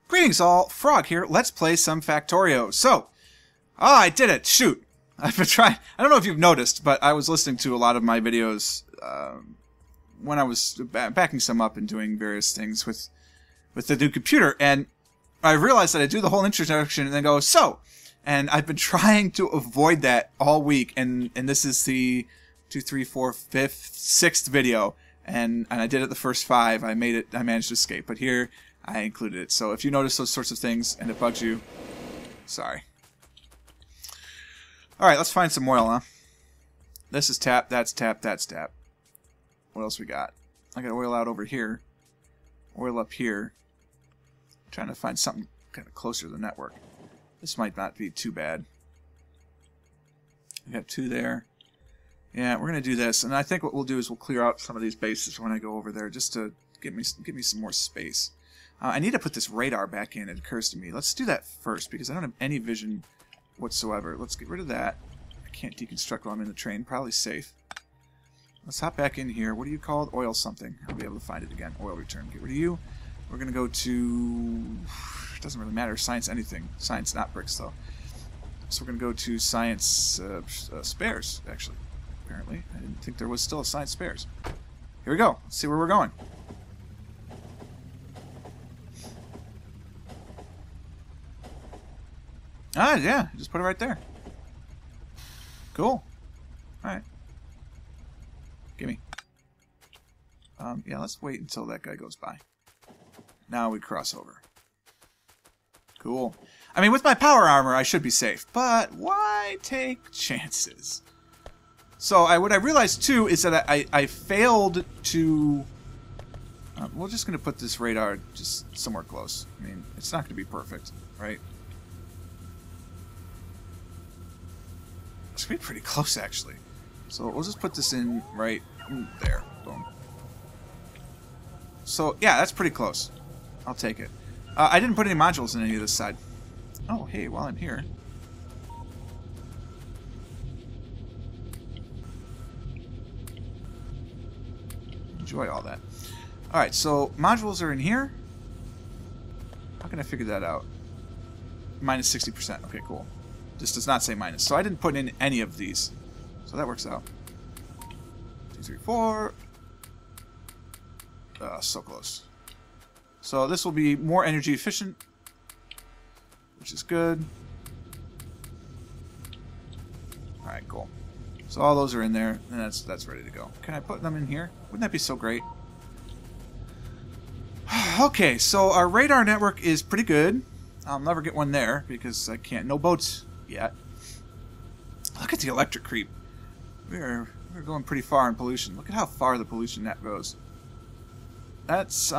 Greetings all, Frog here. Let's play some Factorio. So, I did it. Shoot. I've been trying. I don't know if you've noticed, but I was listening to a lot of my videos when I was backing some up and doing various things with the new computer, and I realized that I do the whole introduction and then go, so, and I've been trying to avoid that all week, and this is the 2, 3, 4, 5th, 6th video, and I did it the first 5. I managed to escape, but here I included it. So if you notice those sorts of things and it bugs you, sorry. Alright, let's find some oil, huh? This is tap, that's tap, that's tap. What else we got? I got oil out over here. Oil up here. I'm trying to find something kind of closer to the network. This might not be too bad. We got 2 there. Yeah, we're going to do this. And I think what we'll do is we'll clear out some of these bases when I go over there, just to give me some more space. I need to put this radar back in, it occurs to me. Let's do that first, because I don't have any vision whatsoever. Let's get rid of that. I can't deconstruct while I'm in the train. Probably safe. Let's hop back in here. What are you called? Oil something. I'll be able to find it again. Oil return. Get rid of you. We're going to go to... It doesn't really matter. Science anything. Science not bricks, though. So we're going to go to science spares, actually. Apparently. I didn't think there was still a science spares. Here we go. Let's see where we're going. Ah, yeah. Just put it right there. Cool. Alright. Gimme. Yeah, let's wait until that guy goes by. Now we cross over. Cool. I mean, with my power armor, I should be safe. But why take chances? So, what I realized, too, is that I failed to... we're just going to put this radar just somewhere close. I mean, it's not going to be perfect, right? It's going to be pretty close, actually. So we'll just put this in right there. Boom. So, yeah, that's pretty close. I'll take it. I didn't put any modules in any of this side. Oh, hey, while I'm here. Enjoy all that. Alright, so modules are in here. How can I figure that out? Minus 60%. Okay, cool. This does not say minus. So I didn't put in any of these. So that works out. 2, 3, 4. So close. So this will be more energy efficient, which is good. Alright, cool. So all those are in there, and that's ready to go. Can I put them in here? Wouldn't that be so great? Okay, so our radar network is pretty good. I'll never get one there because I can't. No boats yet. Look at the electric creep. We're going pretty far in pollution. Look at how far the pollution net goes. That's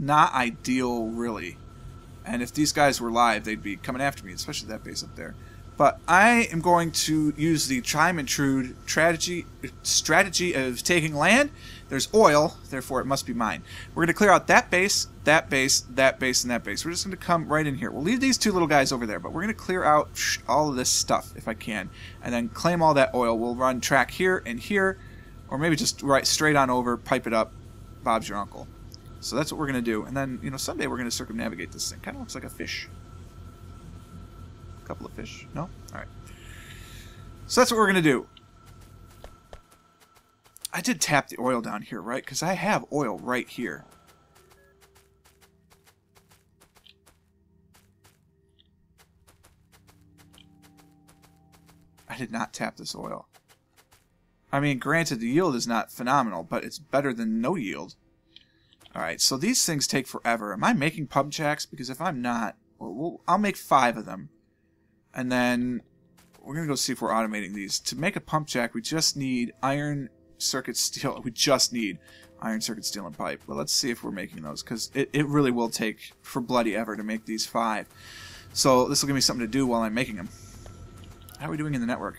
not ideal, really. And if these guys were live, they'd be coming after me, especially that base up there. But I am going to use the trim and intrude strategy of taking land. There's oil, therefore it must be mine. We're going to clear out that base, that base, that base, and that base. We're just going to come right in here. We'll leave these 2 little guys over there, but we're going to clear out all of this stuff, if I can, and then claim all that oil. We'll run track here and here, or maybe just right straight on over, pipe it up. Bob's your uncle. So that's what we're going to do. And then, you know, someday we're going to circumnavigate this thing. Kind of looks like a fish. Couple of fish. No? Alright. So that's what we're going to do. I did tap the oil down here, right? Because I have oil right here. I did not tap this oil. I mean, granted, the yield is not phenomenal, but it's better than no yield. Alright, so these things take forever. Am I making pump jacks? Because if I'm not, I'll make 5 of them. And then we're going to go see if we're automating these. To make a pump jack, we just need iron, circuit, steel. We just need iron, circuit, steel, and pipe. Well, let's see if we're making those, because it really will take for bloody ever to make these 5. So this will give me something to do while I'm making them. How are we doing in the network?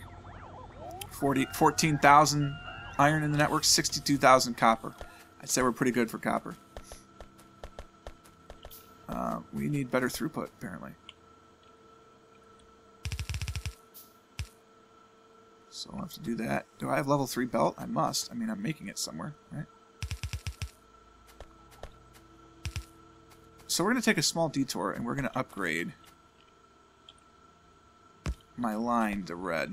14,000 iron in the network, 62,000 copper. I'd say we're pretty good for copper. We need better throughput, apparently. So I'll have to do that. Do I have level 3 belt? I must. I mean, I'm making it somewhere, right? so we're going to take a small detour and we're going to upgrade my line to red.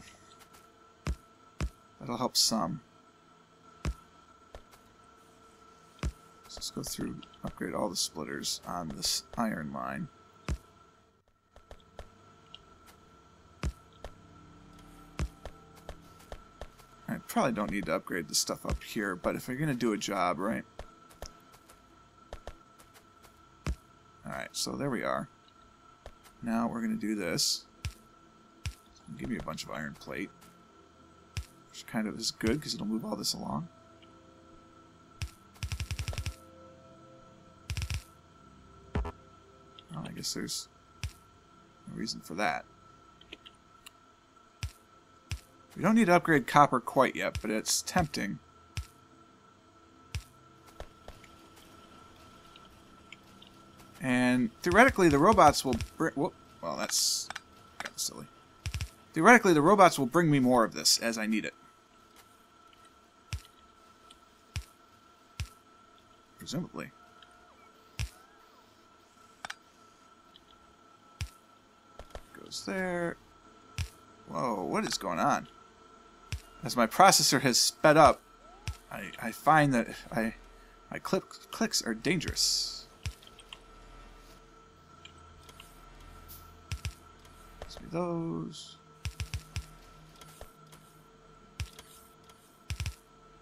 That'll help some. So let's go through, upgrade all the splitters on this iron line. I probably don't need to upgrade the stuff up here, but if you're going to do a job, right? Alright, so there we are. Now we're going to do this. Give me a bunch of iron plate. Which kind of is good because it'll move all this along. Well, I guess there's no reason for that. We don't need to upgrade copper quite yet, but it's tempting. And theoretically, the robots will bring... Well, that's kind of silly. Theoretically, the robots will bring me more of this as I need it. Presumably. Goes there. Whoa, what is going on? As my processor has sped up, I find that my clicks are dangerous. Let's do those.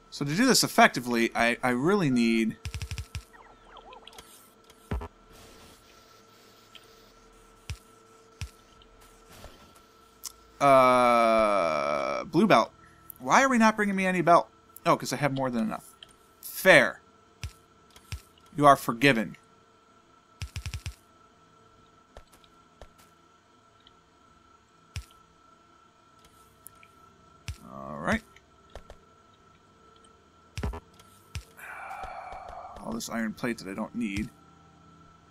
So to do this effectively, I really need blue belt. Why are we not bringing me any belt? Oh, because I have more than enough. Fair. You are forgiven. Alright. All this iron plate that I don't need,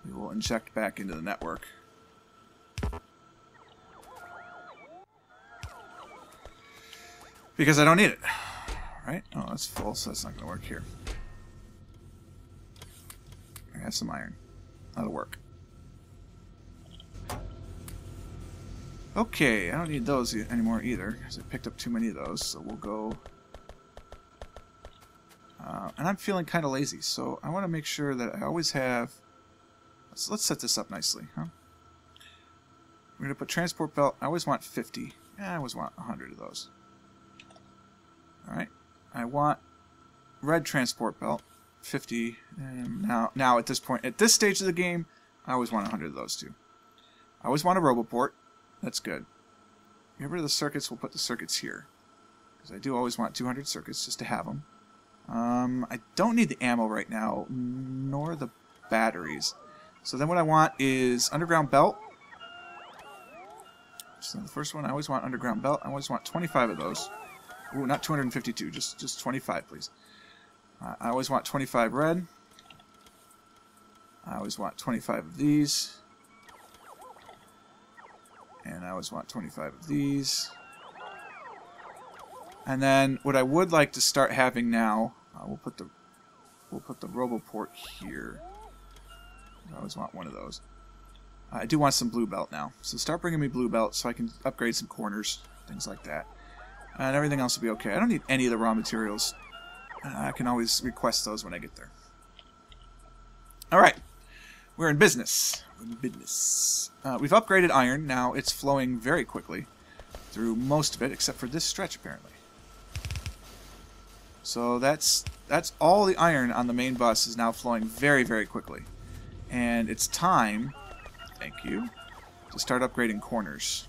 we will inject back into the network. Because I don't need it. Right? Oh, that's full, so that's not going to work here. I have some iron. That'll work. Okay, I don't need those anymore either, because I picked up too many of those, so we'll go... and I'm feeling kind of lazy, so I want to make sure that I always have... Let's set this up nicely, huh? We're going to put transport belt. I always want 50. Yeah, I always want 100 of those. Alright, I want red transport belt, 50, and now at this point, at this stage of the game, I always want 100 of those too. I always want a roboport, that's good. Get rid of the circuits, we'll put the circuits here. Because I do always want 200 circuits just to have them. I don't need the ammo right now, nor the batteries. So then what I want is underground belt. So the first one, I always want underground belt, I always want 25 of those. Ooh, not 252, just 25, please. I always want 25 red. I always want 25 of these. And I always want 25 of these. And then what I would like to start having now, we'll put the roboport here. I always want one of those. I do want some blue belt now. So start bringing me blue belt so I can upgrade some corners, things like that. And everything else will be okay. I don't need any of the raw materials. I can always request those when I get there. Alright. We're in business. We've upgraded iron. Now it's flowing very quickly through most of it, except for this stretch, apparently. So that's all the iron on the main bus is now flowing very, very quickly. And it's time, thank you, to start upgrading corners.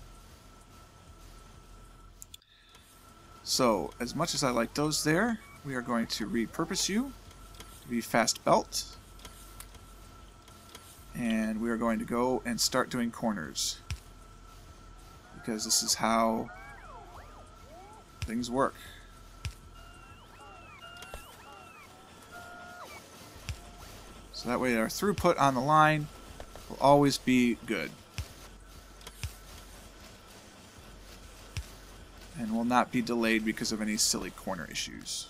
So, as much as I like those there, we are going to repurpose you to be fast belt. And we are going to go and start doing corners. Because this is how things work. So that way our throughput on the line will always be good. And will not be delayed because of any silly corner issues.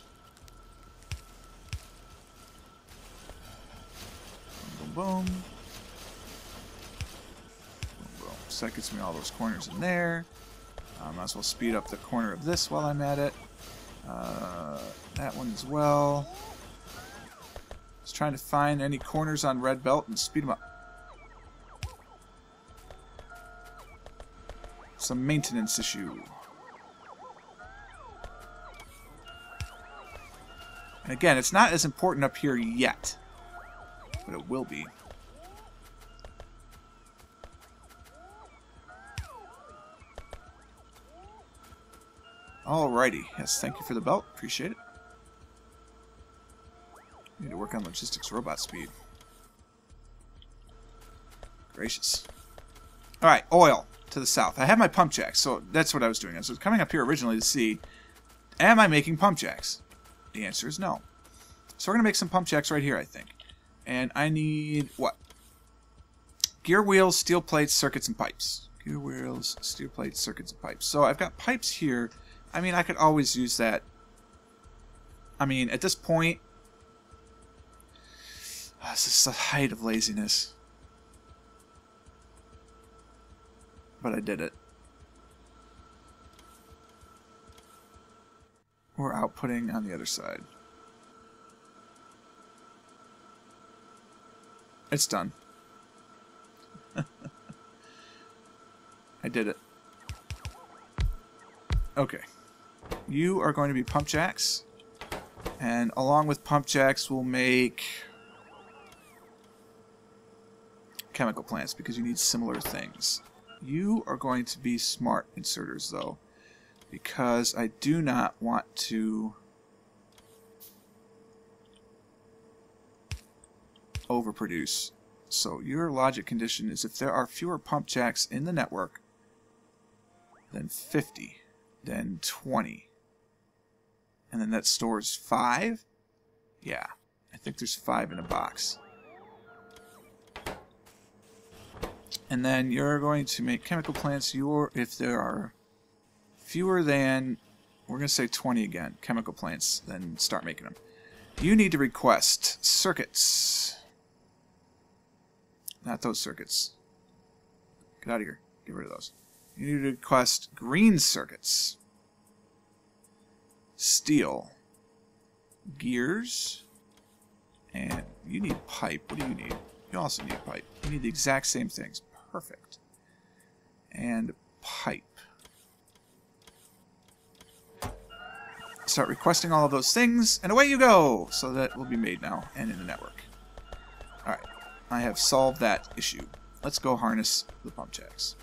Boom, boom, boom. So that gets me all those corners in there. Might as well speed up the corner of this while I'm at it. That one as well. Just trying to find any corners on red belt and speed them up. Some maintenance issue. And again, it's not as important up here yet, but it will be. Alrighty. Yes, thank you for the belt. Appreciate it. Need to work on logistics robot speed. Gracious. Alright, oil to the south. I have my pump jacks, so that's what I was doing. I was coming up here originally to see, am I making pump jacks? The answer is no. So we're going to make some pump jacks right here, I think. And I need, what? Gear wheels, steel plates, circuits, and pipes. Gear wheels, steel plates, circuits, and pipes. So I've got pipes here. I mean, I could always use that. I mean, at this point, this is the height of laziness. But I did it. We're outputting on the other side. It's done. I did it. Okay. You are going to be pump jacks. And along with pump jacks, we'll make chemical plants because you need similar things. You are going to be smart inserters, though, because I do not want to overproduce. So your logic condition is if there are fewer pump jacks in the network than 50, then 20. And then that stores 5? Yeah, I think there's 5 in a box. And then you're going to make chemical plants. If there are fewer than, we're going to say 20 again, chemical plants, then start making them. You need to request circuits. Not those circuits. Get out of here. Get rid of those. You need to request green circuits. Steel. Gears. And you need pipe. What do you need? You also need pipe. You need the exact same things. Perfect. And pipe. Start requesting all of those things, and away you go! So that will be made now, and in the network. Alright. I have solved that issue. Let's go harness the pump jacks.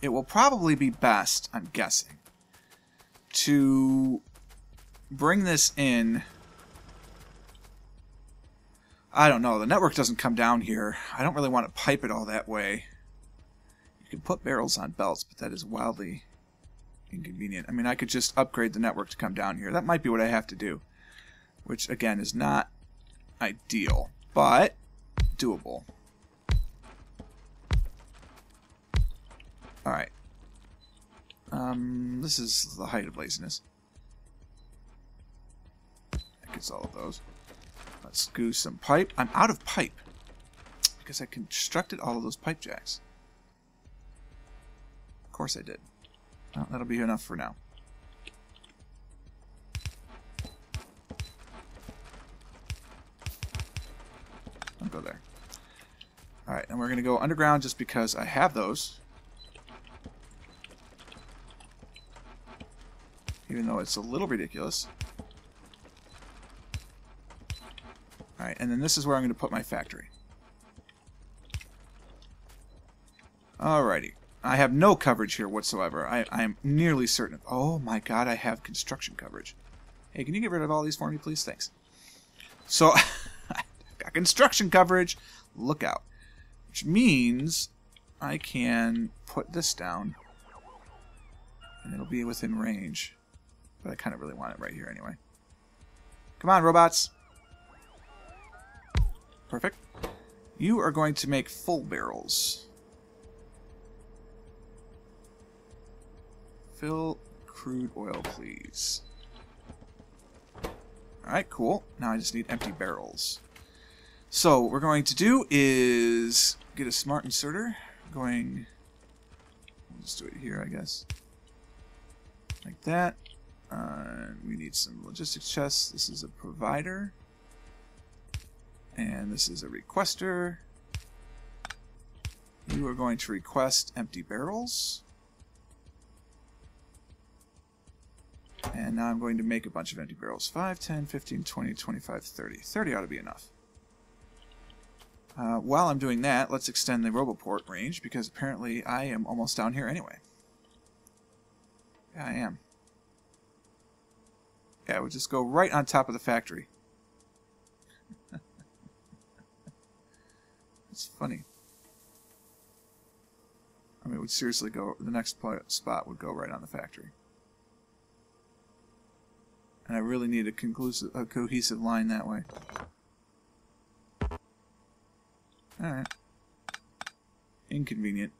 It will probably be best, I'm guessing, to bring this in. I don't know. The network doesn't come down here. I don't really want to pipe it all that way. You can put barrels on belts, but that is wildly inconvenient. I mean, I could just upgrade the network to come down here. That might be what I have to do, which, again, is not ideal, but doable. Alright. This is the height of laziness. That gets all of those. Let's goose some pipe. I'm out of pipe because I constructed all of those pipe jacks. Of course I did. Well, that'll be enough for now. I'll go there. Alright, and we're going to go underground just because I have those. Even though it's a little ridiculous. Alright, and then this is where I'm going to put my factory. Alrighty. I have no coverage here whatsoever. I am nearly certain. Oh my god, I have construction coverage. Hey, can you get rid of all these for me, please? Thanks. So, I've got construction coverage. Look out. Which means I can put this down. And it'll be within range. But I kind of really want it right here anyway. Come on, robots. Perfect. You are going to make full barrels. Fill crude oil, please. Alright, cool. Now I just need empty barrels. So what we're going to do is get a smart inserter. We'll just do it here, I guess. Like that. We need some logistics chests. This is a provider. And this is a requester. You are going to request empty barrels. And now I'm going to make a bunch of empty barrels. 5, 10, 15, 20, 25, 30. 30 ought to be enough. While I'm doing that, let's extend the Roboport range, because apparently I am almost down here anyway. Yeah, I am. Yeah, we'll just go right on top of the factory. It's funny. I mean, it would seriously go, the next spot would go right on the factory. And I really need a cohesive line that way. Alright. Inconvenient.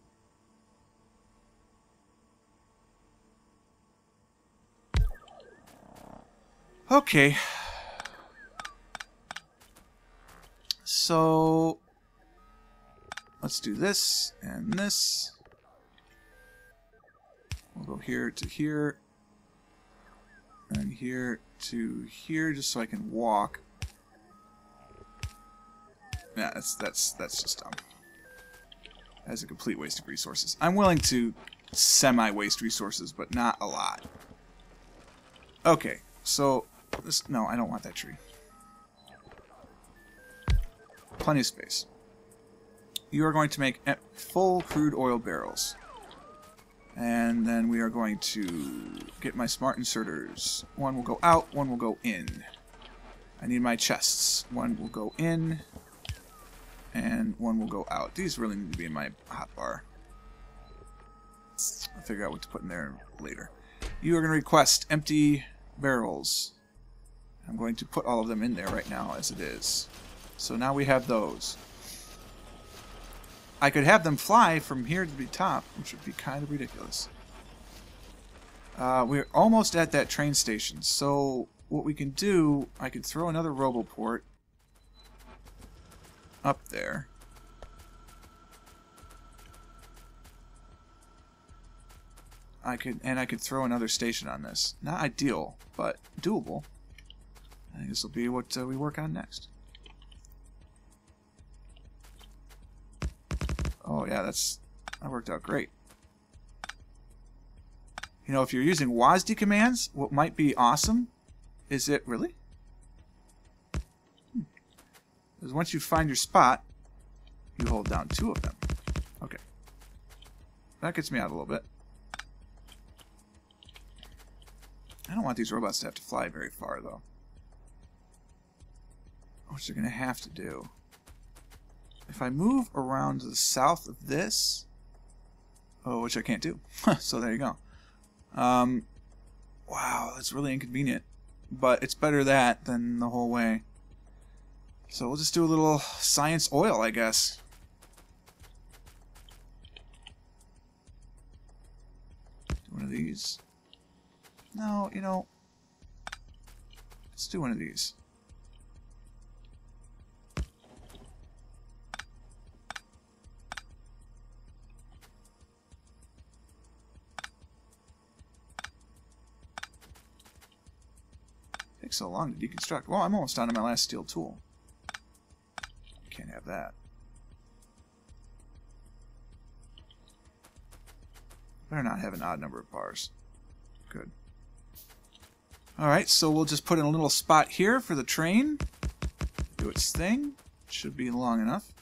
Okay. So let's do this and this. We'll go here to here. And here to here, just so I can walk. Yeah, that's just dumb. That's a complete waste of resources. I'm willing to semi-waste resources, but not a lot. Okay, so this, no, I don't want that tree. Plenty of space. You are going to make full crude oil barrels. And then we are going to get my smart inserters. One will go out, one will go in. I need my chests. One will go in, and one will go out. These really need to be in my hotbar. I'll figure out what to put in there later. You are going to request empty barrels. I'm going to put all of them in there right now as it is. So now we have those. I could have them fly from here to the top, which would be kind of ridiculous. We're almost at that train station, so what we can do, I could throw another Roboport up there. I could throw another station on this. Not ideal, but doable. I think this will be what we work on next. Oh yeah, that worked out great. You know, if you're using WASD commands, what might be awesome is it really? Because once you find your spot, you hold down 2 of them. Okay. That gets me out a little bit. I don't want these robots to have to fly very far, though. Which they're going to have to do. If I move around to the south of this... Oh, which I can't do. So there you go. Wow, that's really inconvenient. But it's better that than the whole way. So we'll just do a little science oil, I guess. Do one of these. No, you know... Let's do one of these. Takes so long to deconstruct. Well, I'm almost down to my last steel tool. Can't have that. Better not have an odd number of bars. Good. Alright, so we'll just put in a little spot here for the train. Do its thing. Should be long enough.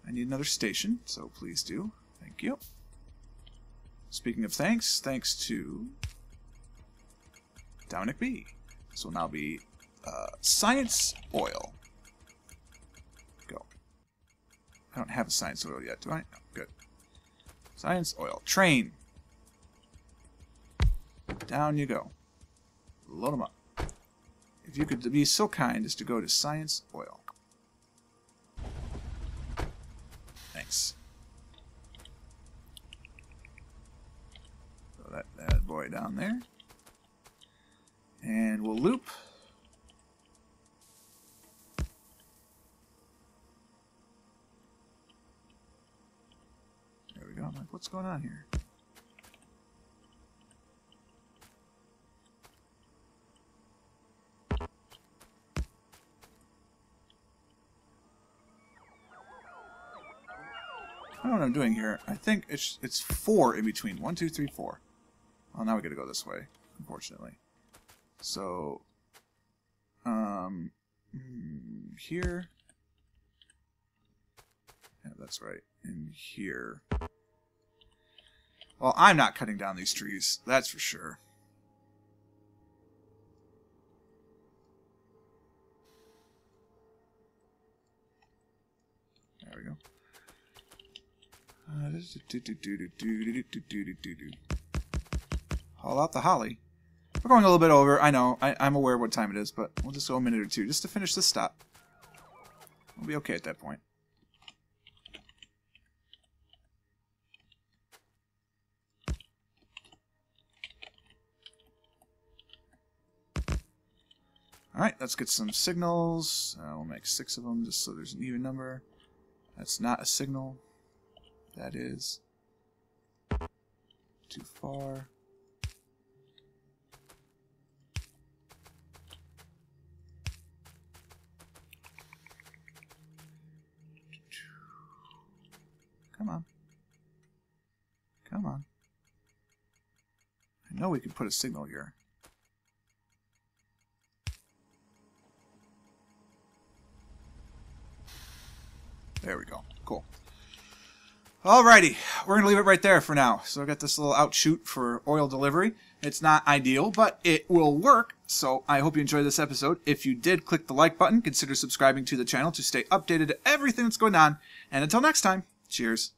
I need another station, so please do. Thank you. Speaking of thanks, thanks to Dominic B. This will now be Science Oil. Go. I don't have a Science Oil yet, do I? No, good. Science Oil. Train. Down you go. Load them up. If you could be so kind as to go to Science Oil. Thanks. Throw that bad boy down there. And we'll loop. What's going on here? I don't know what I'm doing here. I think it's 4 in between. 1, 2, 3, 4. Well, now we gotta go this way, unfortunately. So, here. Yeah, that's right. And here. Well, I'm not cutting down these trees. That's for sure. There we go. Haul out the holly. We're going a little bit over. I know. I'm aware what time it is, but we'll just go a minute or two just to finish this stop. We'll be okay at that point. Alright, let's get some signals. We'll make 6 of them just so there's an even number. That's not a signal. That is too far. Come on. Come on. I know we can put a signal here. There we go. Cool. Alrighty, we're going to leave it right there for now. So I got this little outshoot for oil delivery. It's not ideal, but it will work. So I hope you enjoyed this episode. If you did, click the like button. Consider subscribing to the channel to stay updated to everything that's going on. And until next time, cheers.